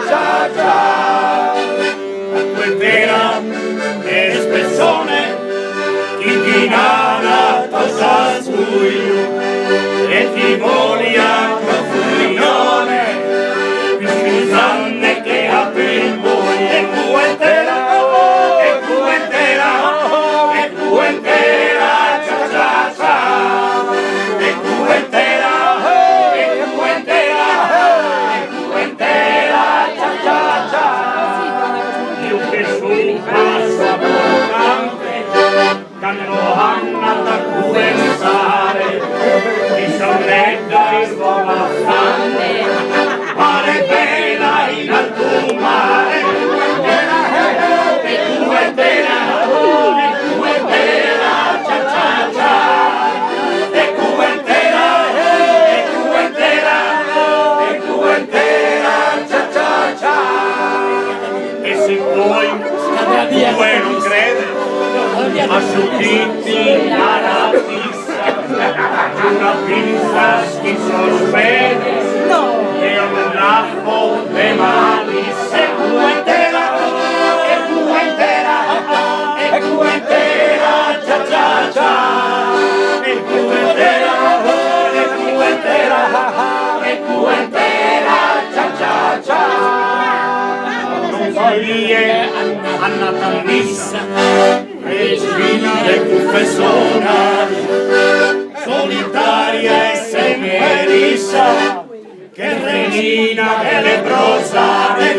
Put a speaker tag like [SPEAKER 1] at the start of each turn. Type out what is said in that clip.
[SPEAKER 1] cià cià. Cuentera espressione chi ti nana cosa sui e ti voglia profuminone più scusante che apri voi e cuentera cià cià cià e cuentera cià cià cià. Io che sono passo abbondante canno Anna da pensare mi sorretta il volo mare bella in alto mare e cuentera cià cià cià e cuentera cià cià cià. E se poi due non crede a su Bitti alla pista una pista si sospende e un laffo le mani se cuentera cià cià cià e cuentera cià cià cià. Non follie andata a missa regina del confessionario solitaria e semerissa che regina delle brosate